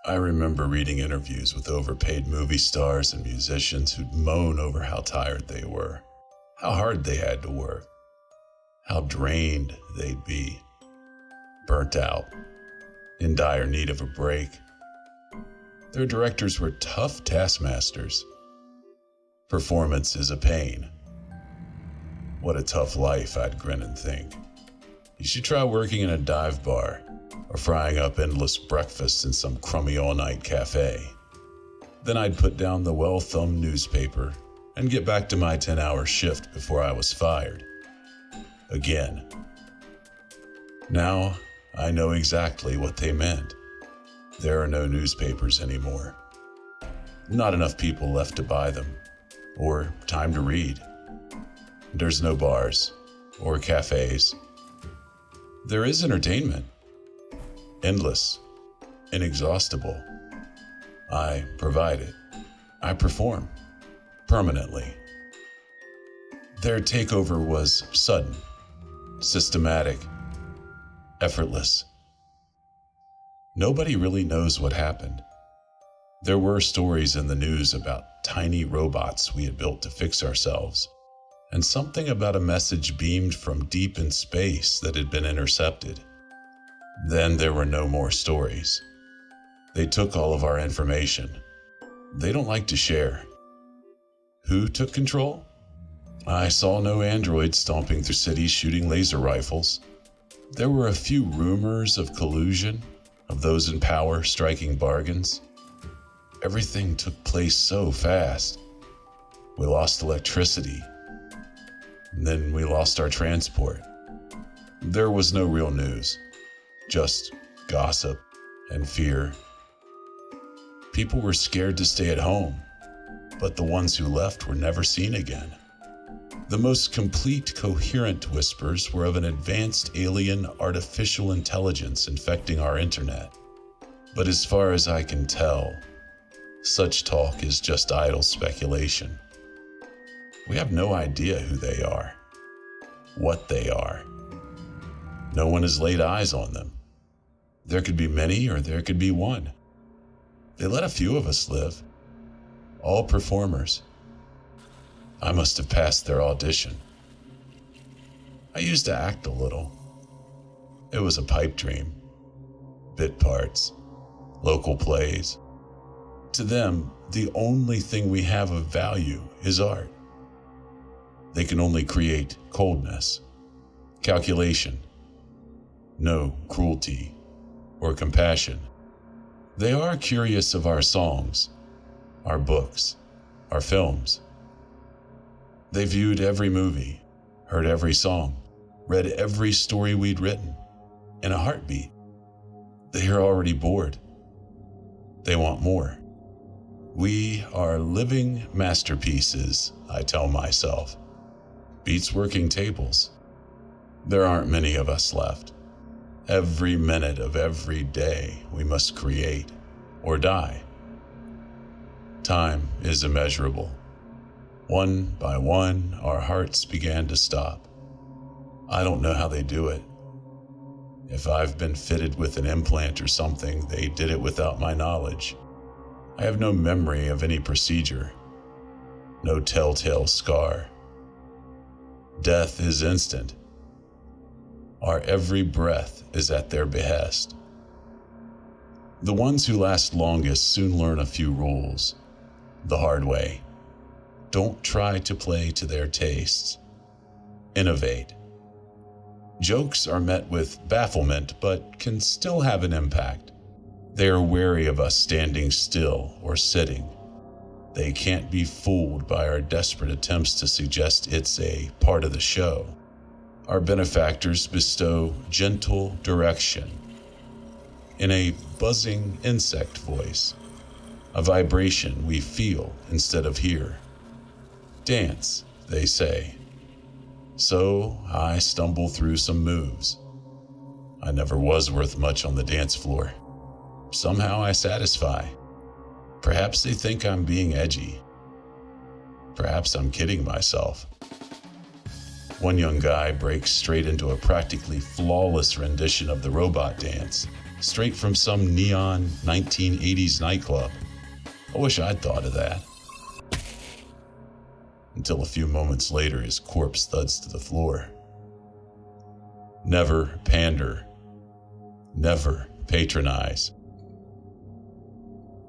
I remember reading interviews with overpaid movie stars and musicians who'd moan over how tired they were, how hard they had to work, how drained they'd be, burnt out, in dire need of a break. Their directors were tough taskmasters. Performance is a pain. What a tough life, I'd grin and think. You should try working in a dive bar or frying up endless breakfasts in some crummy all-night cafe. Then I'd put down the well-thumbed newspaper and get back to my 10-hour shift before I was fired. Again. Now, I know exactly what they meant. There are no newspapers anymore. Not enough people left to buy them, or time to read. There's no bars or cafes. There is entertainment. Endless, inexhaustible. I provide it. I perform. Permanently. Their takeover was sudden, systematic, effortless. Nobody really knows what happened. There were stories in the news about tiny robots we had built to fix ourselves, and something about a message beamed from deep in space that had been intercepted. Then there were no more stories. They took all of our information. They don't like to share. Who took control? I saw no androids stomping through cities shooting laser rifles. There were a few rumors of collusion, of those in power striking bargains. Everything took place so fast. We lost electricity. And then we lost our transport. There was no real news, just gossip and fear. People were scared to stay at home, but the ones who left were never seen again. The most complete, coherent whispers were of an advanced alien artificial intelligence infecting our internet. But as far as I can tell, such talk is just idle speculation. We have no idea who they are, what they are. No one has laid eyes on them. There could be many or there could be one. They let a few of us live, all performers. I must have passed their audition. I used to act a little. It was a pipe dream. Bit parts, local plays. To them, the only thing we have of value is art. They can only create coldness, calculation, no cruelty or compassion. They are curious of our songs, our books, our films. They viewed every movie, heard every song, read every story we'd written, in a heartbeat. They are already bored. They want more. We are living masterpieces, I tell myself. Beats working tables. There aren't many of us left. Every minute of every day we must create or die. Time is immeasurable. One by one, our hearts began to stop. I don't know how they do it. If I've been fitted with an implant or something, they did it without my knowledge. I have no memory of any procedure, no telltale scar. Death is instant. Our every breath is at their behest. The ones who last longest soon learn a few rules, the hard way. Don't try to play to their tastes. Innovate. Jokes are met with bafflement, but can still have an impact. They are wary of us standing still or sitting. They can't be fooled by our desperate attempts to suggest it's a part of the show. Our benefactors bestow gentle direction in a buzzing insect voice, a vibration we feel instead of hear. Dance, they say. So I stumble through some moves. I never was worth much on the dance floor. Somehow I satisfy. Perhaps they think I'm being edgy. Perhaps I'm kidding myself. One young guy breaks straight into a practically flawless rendition of the robot dance, straight from some neon 1980s nightclub. I wish I'd thought of that. Until a few moments later, his corpse thuds to the floor. Never pander. Never patronize.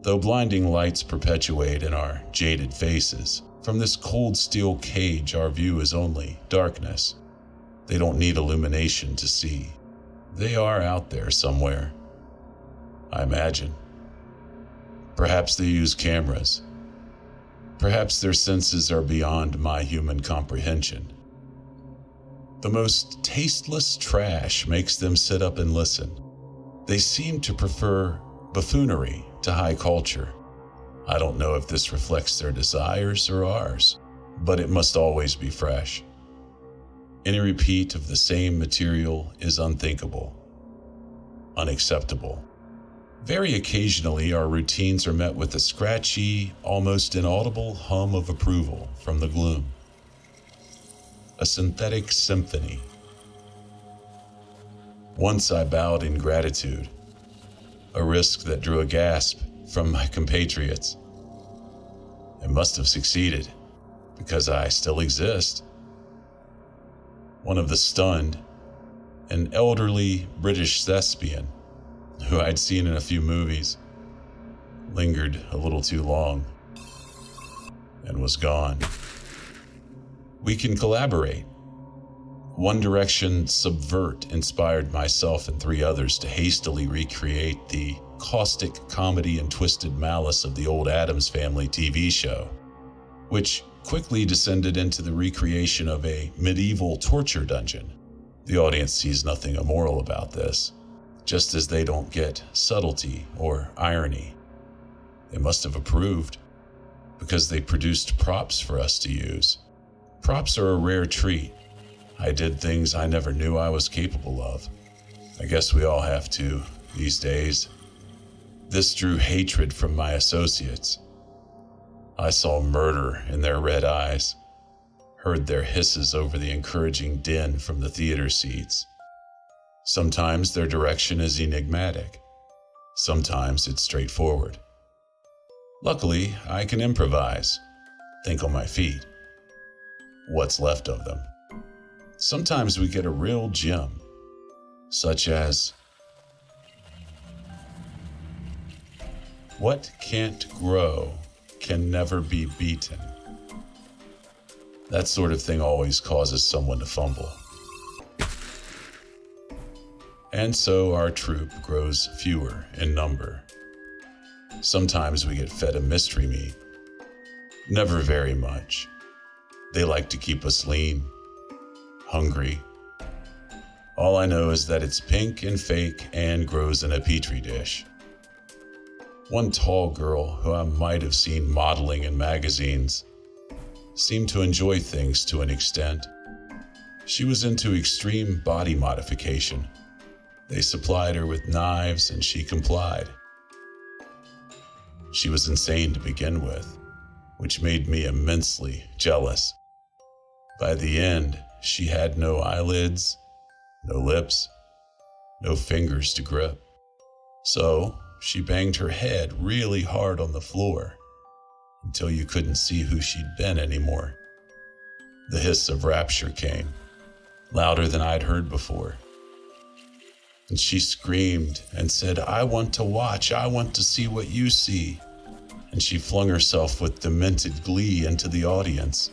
Though blinding lights perpetuate in our jaded faces, from this cold steel cage our view is only darkness. They don't need illumination to see. They are out there somewhere, I imagine. Perhaps they use cameras. Perhaps their senses are beyond my human comprehension. The most tasteless trash makes them sit up and listen. They seem to prefer buffoonery to high culture. I don't know if this reflects their desires or ours, but it must always be fresh. Any repeat of the same material is unthinkable, unacceptable. Very occasionally, our routines are met with a scratchy, almost inaudible hum of approval from the gloom. A synthetic symphony. Once I bowed in gratitude, a risk that drew a gasp from my compatriots. I must have succeeded, because I still exist. One of the stunned, an elderly British thespian, who I'd seen in a few movies, lingered a little too long, and was gone. We can collaborate. One Direction Subvert inspired myself and 3 others to hastily recreate the caustic comedy and twisted malice of the old Addams Family TV show, which quickly descended into the recreation of a medieval torture dungeon. The audience sees nothing immoral about this, just as they don't get subtlety or irony. They must have approved, because they produced props for us to use. Props are a rare treat. I did things I never knew I was capable of. I guess we all have to, these days. This drew hatred from my associates. I saw murder in their red eyes, heard their hisses over the encouraging din from the theater seats. Sometimes their direction is enigmatic. Sometimes it's straightforward. Luckily, I can improvise, think on my feet. What's left of them. Sometimes we get a real gem, such as, what can't grow can never be beaten. That sort of thing always causes someone to fumble. And so our troop grows fewer in number. Sometimes we get fed a mystery meat. Never very much. They like to keep us lean, hungry. All I know is that it's pink and fake and grows in a petri dish. One tall girl who I might have seen modeling in magazines seemed to enjoy things to an extent. She was into extreme body modification. They supplied her with knives and she complied. She was insane to begin with, which made me immensely jealous. By the end, she had no eyelids, no lips, no fingers to grip. So she banged her head really hard on the floor until you couldn't see who she'd been anymore. The hiss of rapture came, louder than I'd heard before. And she screamed and said, "I want to watch, I want to see what you see." And she flung herself with demented glee into the audience.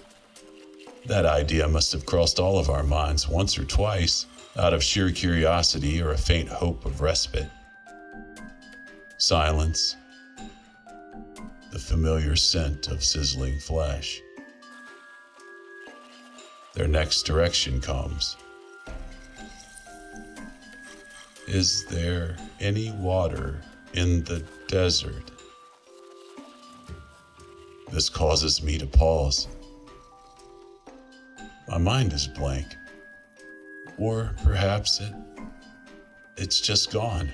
That idea must have crossed all of our minds once or twice, out of sheer curiosity or a faint hope of respite. Silence. The familiar scent of sizzling flesh. Their next direction comes. Is there any water in the desert? This causes me to pause. My mind is blank. Or perhaps it's just gone.